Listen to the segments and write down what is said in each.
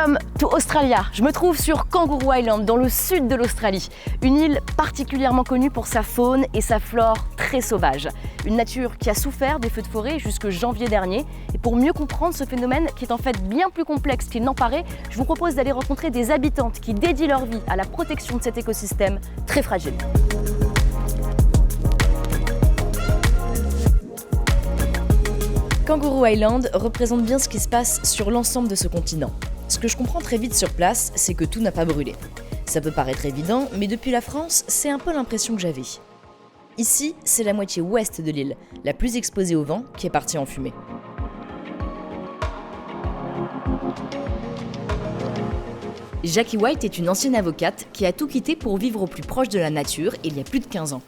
Welcome to Australia. Je me trouve sur Kangaroo Island, dans le sud de l'Australie. Une île particulièrement connue pour sa faune et sa flore très sauvage. Une nature qui a souffert des feux de forêt jusque janvier dernier. Et pour mieux comprendre ce phénomène, qui est en fait bien plus complexe qu'il n'en paraît, je vous propose d'aller rencontrer des habitantes qui dédient leur vie à la protection de cet écosystème très fragile. Kangaroo Island représente bien ce qui se passe sur l'ensemble de ce continent. Ce que je comprends très vite sur place, c'est que tout n'a pas brûlé. Ça peut paraître évident, mais depuis la France, c'est un peu l'impression que j'avais. Ici, c'est la moitié ouest de l'île, la plus exposée au vent, qui est partie en fumée. Jackie White est une ancienne avocate qui a tout quitté pour vivre au plus proche de la nature il y a plus de 15 ans.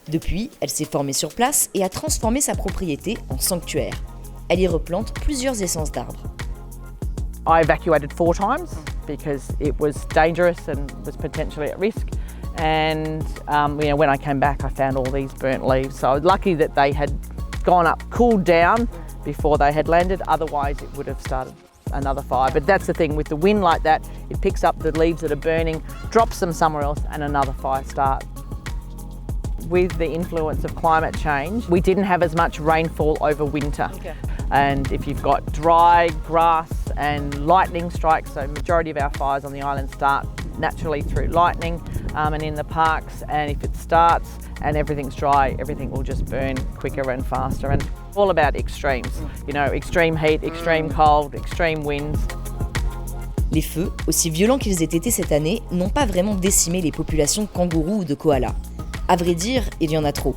Depuis, elle s'est formée sur place et a transformé sa propriété en sanctuaire. Elle y replante plusieurs essences d'arbres. I evacuated 4 times because it was dangerous and was potentially at risk. And when I came back, I found all these burnt leaves. So I was lucky that they had gone up, cooled down before they had landed. Otherwise, it would have started another fire. But that's the thing, with the wind like that, it picks up the leaves that are burning, drops them somewhere else, and another fire starts. With the influence of climate change, we didn't have as much rainfall over winter. Okay. And if you've got dry grass and lightning strikes, so majority of our fires on the island start naturally through lightning and in the parks, and if it starts and everything's dry, everything will just burn quicker and faster. And all about extremes, extreme heat, extreme cold, extreme winds. Les feux, aussi violents qu'ils aient été cette année, n'ont pas vraiment décimé les populations de kangourous ou de koalas. À vrai dire, il y en a trop.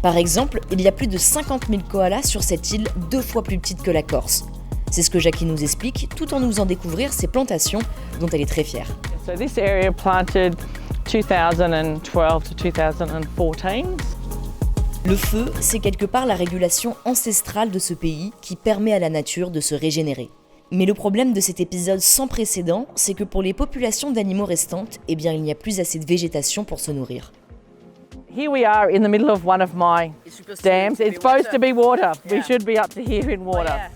Par exemple, il y a plus de 50 000 koalas sur cette île 2 fois plus petite que la Corse. C'est ce que Jackie nous explique, tout en nous faisant découvrir ces plantations dont elle est très fière. So this area planted 2012 to 2014. Le feu, c'est quelque part la régulation ancestrale de ce pays qui permet à la nature de se régénérer. Mais le problème de cet épisode sans précédent, c'est que pour les populations d'animaux restantes, il n'y a plus assez de végétation pour se nourrir. Here we are in the middle of one of my dams. It's supposed to be water. Yeah. We should be up to here in water. Oh, yeah.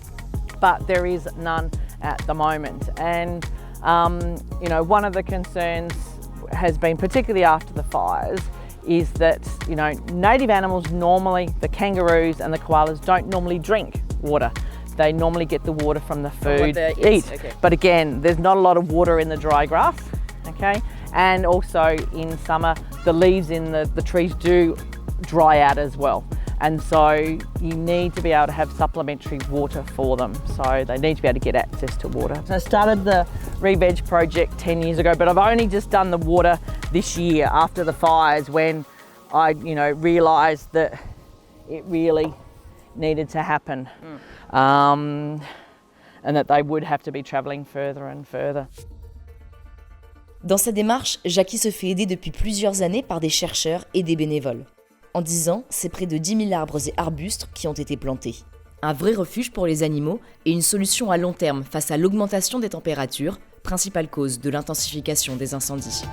But there is none at the moment. And, one of the concerns has been, particularly after the fires, is that, native animals normally, the kangaroos and the koalas, don't normally drink water. They normally get the water from the food they eat. Okay. But again, there's not a lot of water in the dry grass, okay? And also in summer, the leaves in the trees do dry out as well. And so you need to be able to have supplementary water for them. So they need to be able to get access to water. So I started the Re-Veg project 10 years ago, but I've only just done the water this year after the fires when I, realised that it really needed to happen. And that they would have to be travelling further and further. Dans sa démarche, Jackie se fait aider depuis plusieurs années par des chercheurs et des bénévoles. En 10 ans, c'est près de 10 000 arbres et arbustes qui ont été plantés. Un vrai refuge pour les animaux et une solution à long terme face à l'augmentation des températures, principale cause de l'intensification des incendies.